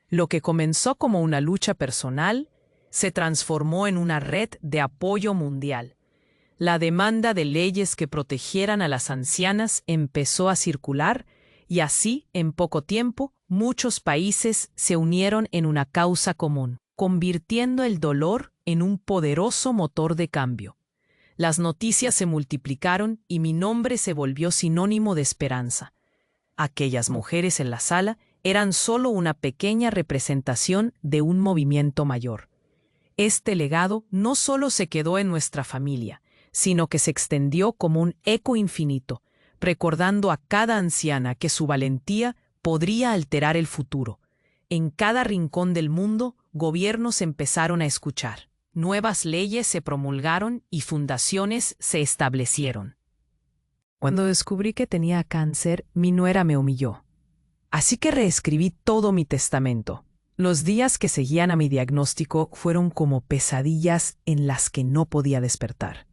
A: Lo que comenzó como una lucha personal se transformó en una red de apoyo mundial. La demanda de leyes que protegieran a las ancianas empezó a circular y así, en poco tiempo, muchos países se unieron en una causa común, convirtiendo el dolor en un poderoso motor de cambio. Las noticias se multiplicaron y mi nombre se volvió sinónimo de esperanza. Aquellas mujeres en la sala eran solo una pequeña representación de un movimiento mayor. Este legado no solo se quedó en nuestra familia, sino que se extendió como un eco infinito, recordando a cada anciana que su valentía podría alterar el futuro. En cada rincón del mundo, gobiernos empezaron a escuchar. Nuevas leyes se promulgaron y fundaciones se establecieron. Cuando descubrí que tenía cáncer, mi nuera me humilló. Así que reescribí todo mi testamento. Los días que seguían a mi diagnóstico fueron como pesadillas en las que no podía despertar.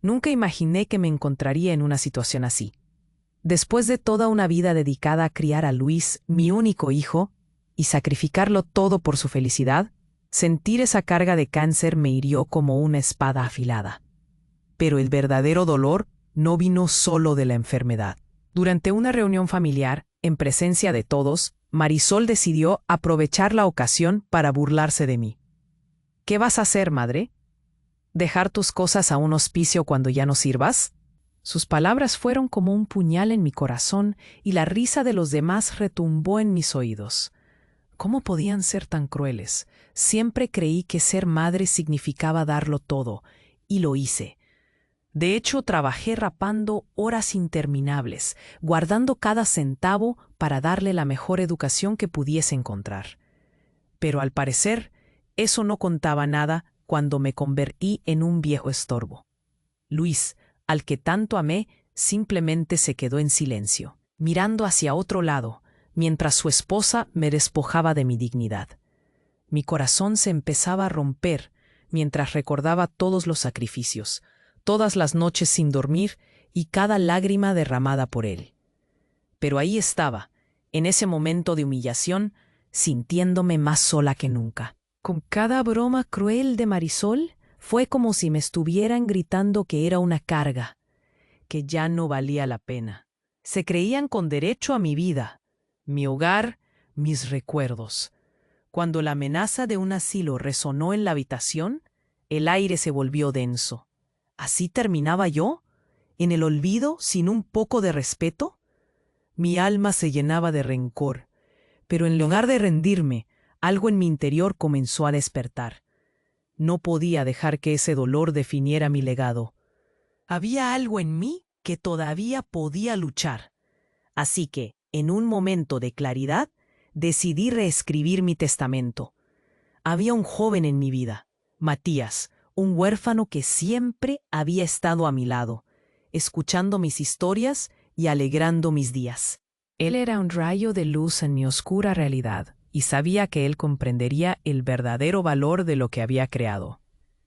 A: Nunca imaginé que me encontraría en una situación así. Después de toda una vida dedicada a criar a Luis, mi único hijo, y sacrificarlo todo por su felicidad, sentir esa carga de cáncer me hirió como una espada afilada. Pero el verdadero dolor no vino solo de la enfermedad. Durante una reunión familiar, en presencia de todos, Marisol decidió aprovechar la ocasión para burlarse de mí. ¿Qué vas a hacer, madre? ¿Dejar tus cosas a un hospicio cuando ya no sirvas? Sus palabras fueron como un puñal en mi corazón y la risa de los demás retumbó en mis oídos. ¿Cómo podían ser tan crueles? Siempre creí que ser madre significaba darlo todo, y lo hice. De hecho, trabajé rapando horas interminables, guardando cada centavo para darle la mejor educación que pudiese encontrar. Pero al parecer, eso no contaba nada cuando me convertí en un viejo estorbo. Luis, al que tanto amé, simplemente se quedó en silencio, mirando hacia otro lado, mientras su esposa me despojaba de mi dignidad. Mi corazón se empezaba a romper mientras recordaba todos los sacrificios, todas las noches sin dormir y cada lágrima derramada por él. Pero ahí estaba, en ese momento de humillación, sintiéndome más sola que nunca. Con cada broma cruel de Marisol, fue como si me estuvieran gritando que era una carga, que ya no valía la pena. Se creían con derecho a mi vida, mi hogar, mis recuerdos. Cuando la amenaza de un asilo resonó en la habitación, el aire se volvió denso. ¿Así terminaba yo? ¿En el olvido, sin un poco de respeto? Mi alma se llenaba de rencor, pero en lugar de rendirme, algo en mi interior comenzó a despertar. No podía dejar que ese dolor definiera mi legado. Había algo en mí que todavía podía luchar. Así que, en un momento de claridad, decidí reescribir mi testamento. Había un joven en mi vida, Matías, un huérfano que siempre había estado a mi lado, escuchando mis historias y alegrando mis días. Él era un rayo de luz en mi oscura realidad, y sabía que él comprendería el verdadero valor de lo que había creado.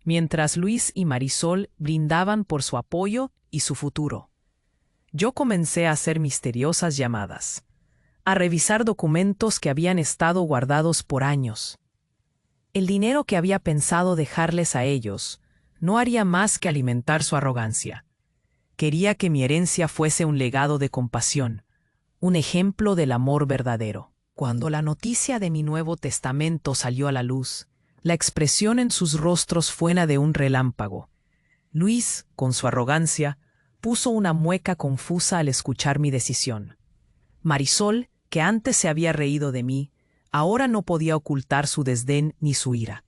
A: Mientras Luis y Marisol brindaban por su apoyo y su futuro, yo comencé a hacer misteriosas llamadas, a revisar documentos que habían estado guardados por años. El dinero que había pensado dejarles a ellos no haría más que alimentar su arrogancia. Quería que mi herencia fuese un legado de compasión, un ejemplo del amor verdadero. Cuando la noticia de mi Nuevo Testamento salió a la luz, la expresión en sus rostros fue la de un relámpago. Luis, con su arrogancia, puso una mueca confusa al escuchar mi decisión. Marisol, que antes se había reído de mí, ahora no podía ocultar su desdén ni su ira.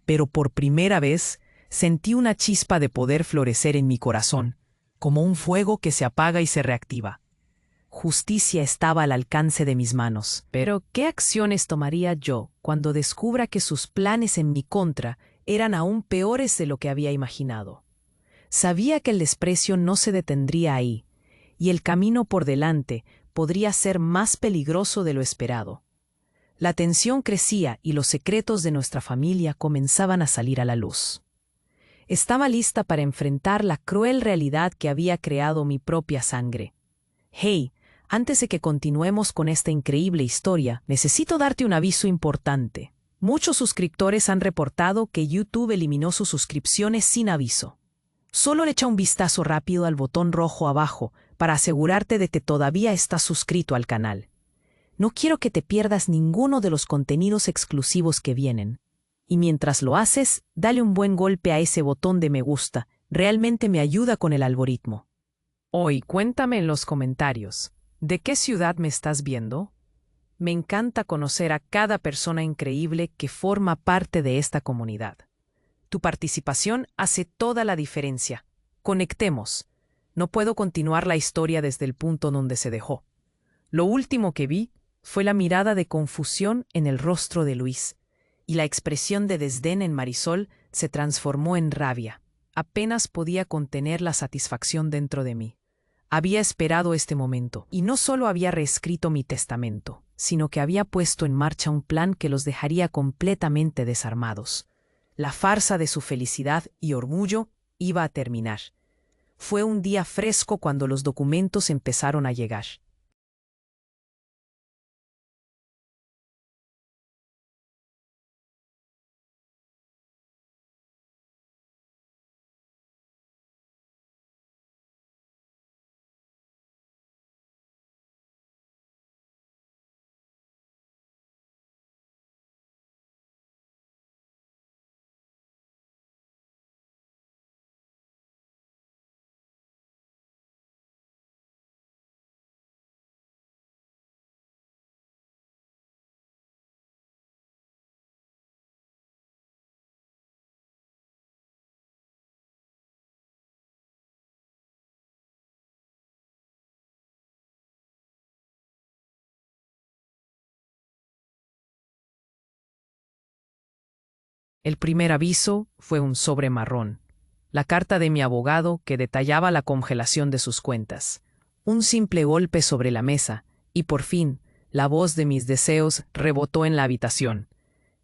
A: Pero por primera vez sentí una chispa de poder florecer en mi corazón, como un fuego que se apaga y se reactiva. Justicia estaba al alcance de mis manos. Pero, ¿qué acciones tomaría yo cuando descubra que sus planes en mi contra eran aún peores de lo que había imaginado? Sabía que el desprecio no se detendría ahí, y el camino por delante podría ser más peligroso de lo esperado. La tensión crecía y los secretos de nuestra familia comenzaban a salir a la luz. Estaba lista para enfrentar la cruel realidad que había creado mi propia sangre. Hey, antes de que continuemos con esta increíble historia, necesito darte un aviso importante. Muchos suscriptores han reportado que YouTube eliminó sus suscripciones sin aviso. Solo echa un vistazo rápido al botón rojo abajo para asegurarte de que todavía estás suscrito al canal. No quiero que te pierdas ninguno de los contenidos exclusivos que vienen. Y mientras lo haces, dale un buen golpe a ese botón de me gusta. Realmente me ayuda con el algoritmo. Hoy, cuéntame en los comentarios, ¿de qué ciudad me estás viendo? Me encanta conocer a cada persona increíble que forma parte de esta comunidad. Tu participación hace toda la diferencia. Conectemos. No puedo continuar la historia desde el punto donde se dejó. Lo último que vi fue la mirada de confusión en el rostro de Luis, y la expresión de desdén en Marisol se transformó en rabia. Apenas podía contener la satisfacción dentro de mí. Había esperado este momento, y no solo había reescrito mi testamento, sino que había puesto en marcha un plan que los dejaría completamente desarmados. La farsa de su felicidad y orgullo iba a terminar. Fue un día fresco cuando los documentos empezaron a llegar. El primer aviso fue un sobre marrón, la carta de mi abogado que detallaba la congelación de sus cuentas. Un simple golpe sobre la mesa, y por fin, la voz de mis deseos rebotó en la habitación.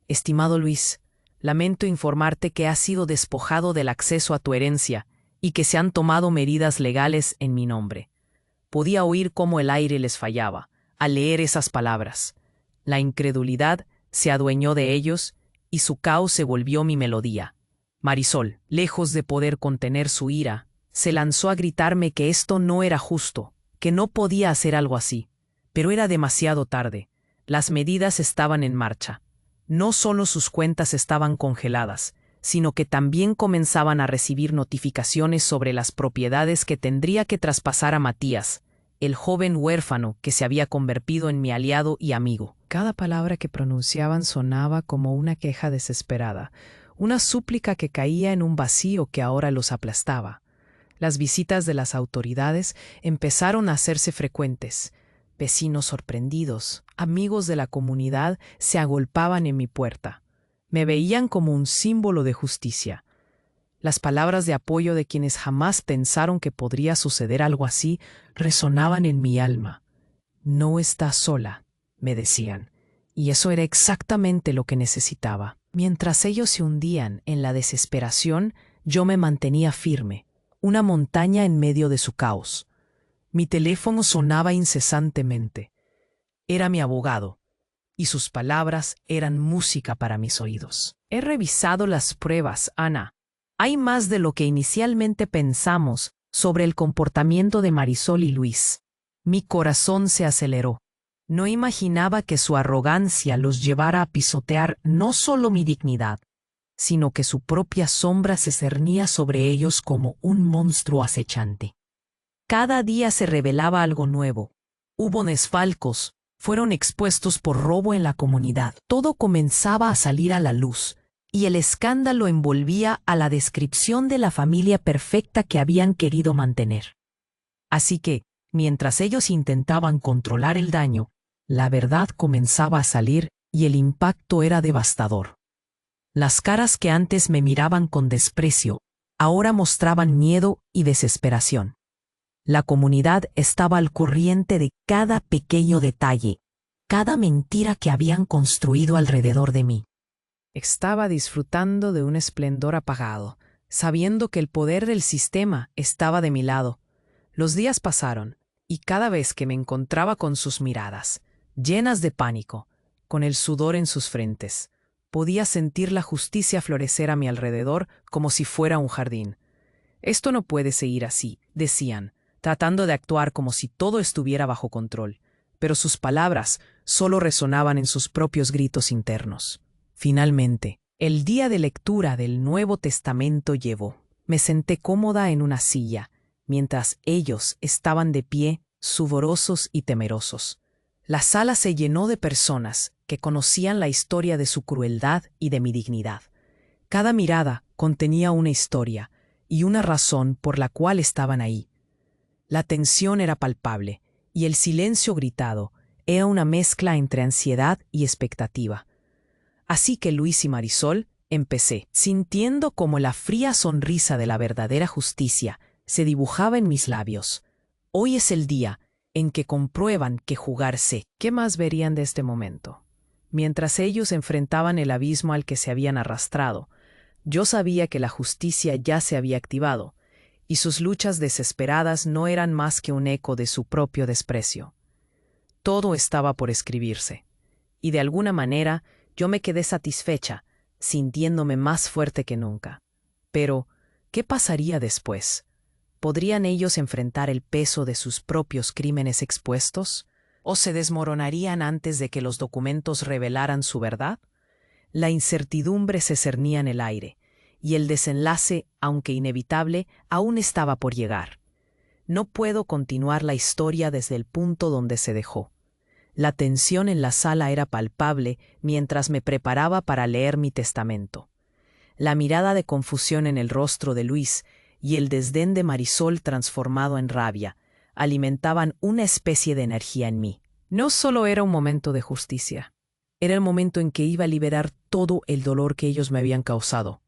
A: Estimado Luis, lamento informarte que has sido despojado del acceso a tu herencia y que se han tomado medidas legales en mi nombre. Podía oír cómo el aire les fallaba al leer esas palabras. La incredulidad se adueñó de ellos y su caos se volvió mi melodía. Marisol, lejos de poder contener su ira, se lanzó a gritarme que esto no era justo, que no podía hacer algo así. Pero era demasiado tarde. Las medidas estaban en marcha. No solo sus cuentas estaban congeladas, sino que también comenzaban a recibir notificaciones sobre las propiedades que tendría que traspasar a Matías, el joven huérfano que se había convertido en mi aliado y amigo. Cada palabra que pronunciaban sonaba como una queja desesperada, una súplica que caía en un vacío que ahora los aplastaba. Las visitas de las autoridades empezaron a hacerse frecuentes. Vecinos sorprendidos, amigos de la comunidad se agolpaban en mi puerta. Me veían como un símbolo de justicia. Las palabras de apoyo de quienes jamás pensaron que podría suceder algo así resonaban en mi alma. No estás sola, me decían, y eso era exactamente lo que necesitaba. Mientras ellos se hundían en la desesperación, yo me mantenía firme, una montaña en medio de su caos. Mi teléfono sonaba incesantemente. Era mi abogado, y sus palabras eran música para mis oídos. He revisado las pruebas, Ana. Hay más de lo que inicialmente pensamos sobre el comportamiento de Marisol y Luis. Mi corazón se aceleró. No imaginaba que su arrogancia los llevara a pisotear no solo mi dignidad, sino que su propia sombra se cernía sobre ellos como un monstruo acechante. Cada día se revelaba algo nuevo. Hubo desfalcos, fueron expuestos por robo en la comunidad. Todo comenzaba a salir a la luz, y el escándalo envolvía a la descripción de la familia perfecta que habían querido mantener. Así que, mientras ellos intentaban controlar el daño, la verdad comenzaba a salir y el impacto era devastador. Las caras que antes me miraban con desprecio, ahora mostraban miedo y desesperación. La comunidad estaba al corriente de cada pequeño detalle, cada mentira que habían construido alrededor de mí. Estaba disfrutando de un esplendor apagado, sabiendo que el poder del sistema estaba de mi lado. Los días pasaron, y cada vez que me encontraba con sus miradas, llenas de pánico, con el sudor en sus frentes, podía sentir la justicia florecer a mi alrededor como si fuera un jardín. Esto no puede seguir así, decían, tratando de actuar como si todo estuviera bajo control, pero sus palabras solo resonaban en sus propios gritos internos. Finalmente, el día de lectura del Nuevo Testamento llegó. Me senté cómoda en una silla, mientras ellos estaban de pie, sudorosos y temerosos. La sala se llenó de personas que conocían la historia de su crueldad y de mi dignidad. Cada mirada contenía una historia y una razón por la cual estaban ahí. La tensión era palpable, y el silencio gritado era una mezcla entre ansiedad y expectativa. Así que Luis y Marisol, empecé, sintiendo como la fría sonrisa de la verdadera justicia se dibujaba en mis labios. Hoy es el día en que comprueban que jugarse. ¿Qué más verían de este momento? Mientras ellos enfrentaban el abismo al que se habían arrastrado, yo sabía que la justicia ya se había activado, y sus luchas desesperadas no eran más que un eco de su propio desprecio. Todo estaba por escribirse, y de alguna manera yo me quedé satisfecha, sintiéndome más fuerte que nunca. Pero, ¿qué pasaría después? ¿Podrían ellos enfrentar el peso de sus propios crímenes expuestos? ¿O se desmoronarían antes de que los documentos revelaran su verdad? La incertidumbre se cernía en el aire, y el desenlace, aunque inevitable, aún estaba por llegar. No puedo continuar la historia desde el punto donde se dejó. La tensión en la sala era palpable mientras me preparaba para leer mi testamento. La mirada de confusión en el rostro de Luis y el desdén de Marisol transformado en rabia alimentaban una especie de energía en mí. No solo era un momento de justicia, era el momento en que iba a liberar todo el dolor que ellos me habían causado.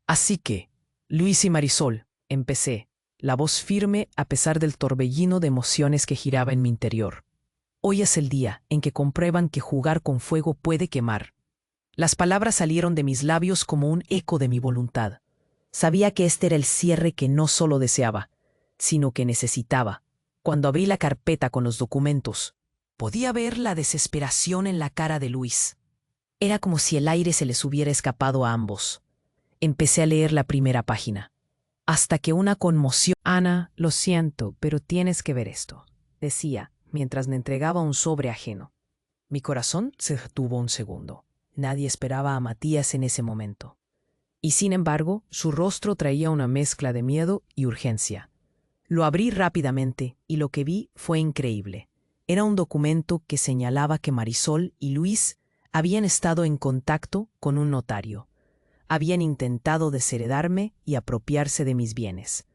A: Así que, Luis y Marisol, empecé, la voz firme a pesar del torbellino de emociones que giraba en mi interior. Hoy es el día en que comprueban que jugar con fuego puede quemar. Las palabras salieron de mis labios como un eco de mi voluntad. Sabía que este era el cierre que no solo deseaba, sino que necesitaba. Cuando abrí la carpeta con los documentos, podía ver la desesperación en la cara de Luis. Era como si el aire se les hubiera escapado a ambos. Empecé a leer la primera página, hasta que una conmoción... Ana, lo siento, pero tienes que ver esto, decía, mientras me entregaba un sobre ajeno. Mi corazón se detuvo un segundo. Nadie esperaba a Matías en ese momento. Y sin embargo, su rostro traía una mezcla de miedo y urgencia. Lo abrí rápidamente y lo que vi fue increíble. Era un documento que señalaba que Marisol y Luis habían estado en contacto con un notario. Habían intentado desheredarme y apropiarse de mis bienes.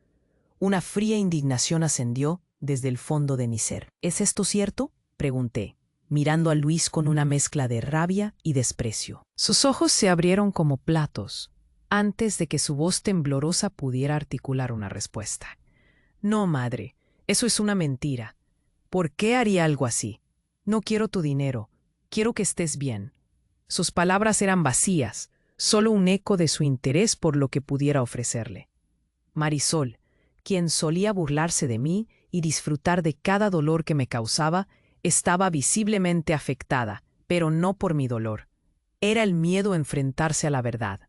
A: Una fría indignación ascendió desde el fondo de mi ser. ¿Es esto cierto?, pregunté, mirando a Luis con una mezcla de rabia y desprecio. Sus ojos se abrieron como platos, antes de que su voz temblorosa pudiera articular una respuesta. No, madre, eso es una mentira. ¿Por qué haría algo así? No quiero tu dinero, quiero que estés bien. Sus palabras eran vacías, solo un eco de su interés por lo que pudiera ofrecerle. Marisol, quien solía burlarse de mí y disfrutar de cada dolor que me causaba, estaba visiblemente afectada, pero no por mi dolor. Era el miedo a enfrentarse a la verdad.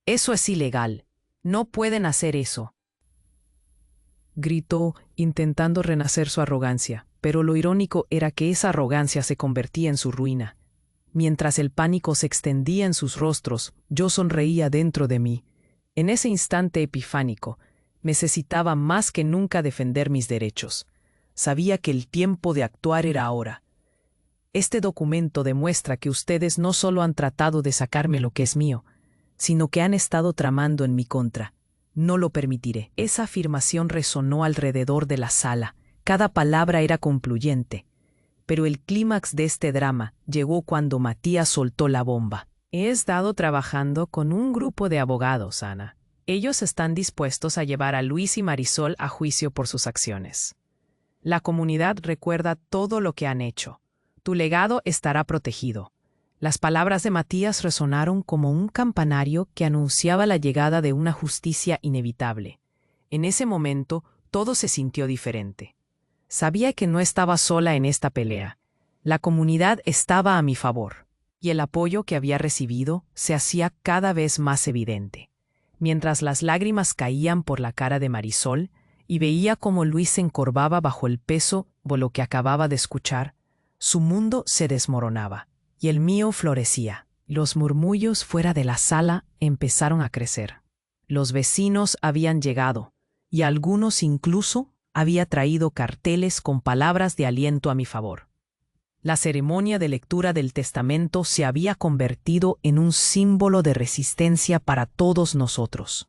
A: Eso es ilegal. No pueden hacer eso, gritó, intentando renacer su arrogancia, pero lo irónico era que esa arrogancia se convertía en su ruina. Mientras el pánico se extendía en sus rostros, yo sonreía dentro de mí. En ese instante epifánico, necesitaba más que nunca defender mis derechos. Sabía que el tiempo de actuar era ahora. Este documento demuestra que ustedes no solo han tratado de sacarme lo que es mío, sino que han estado tramando en mi contra. No lo permitiré. Esa afirmación resonó alrededor de la sala. Cada palabra era concluyente. Pero el clímax de este drama llegó cuando Matías soltó la bomba. He estado trabajando con un grupo de abogados, Ana. Ellos están dispuestos a llevar a Luis y Marisol a juicio por sus acciones. La comunidad recuerda todo lo que han hecho. Tu legado estará protegido. Las palabras de Matías resonaron como un campanario que anunciaba la llegada de una justicia inevitable. En ese momento, todo se sintió diferente. Sabía que no estaba sola en esta pelea. La comunidad estaba a mi favor, y el apoyo que había recibido se hacía cada vez más evidente. Mientras las lágrimas caían por la cara de Marisol, y veía cómo Luis se encorvaba bajo el peso de lo que acababa de escuchar, su mundo se desmoronaba, y el mío florecía. Los murmullos fuera de la sala empezaron a crecer. Los vecinos habían llegado, y algunos incluso había traído carteles con palabras de aliento a mi favor. La ceremonia de lectura del testamento se había convertido en un símbolo de resistencia para todos nosotros.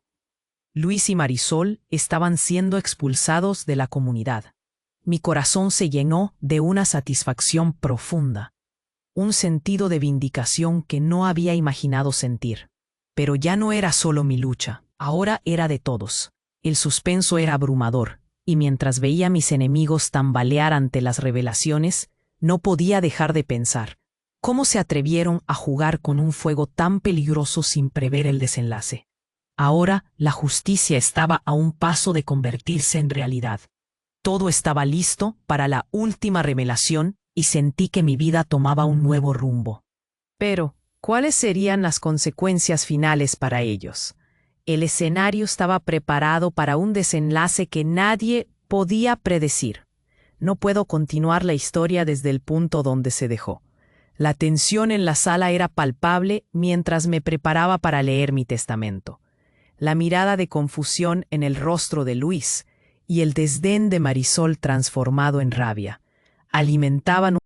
A: Luis y Marisol estaban siendo expulsados de la comunidad. Mi corazón se llenó de una satisfacción profunda, un sentido de vindicación que no había imaginado sentir. Pero ya no era solo mi lucha, ahora era de todos. El suspenso era abrumador, y mientras veía a mis enemigos tambalear ante las revelaciones, no podía dejar de pensar, ¿cómo se atrevieron a jugar con un fuego tan peligroso sin prever el desenlace? Ahora la justicia estaba a un paso de convertirse en realidad. Todo estaba listo para la última revelación y sentí que mi vida tomaba un nuevo rumbo. Pero, ¿cuáles serían las consecuencias finales para ellos? El escenario estaba preparado para un desenlace que nadie podía predecir. No puedo continuar la historia desde el punto donde se dejó. La tensión en la sala era palpable mientras me preparaba para leer mi testamento. La mirada de confusión en el rostro de Luis y el desdén de Marisol transformado en rabia alimentaban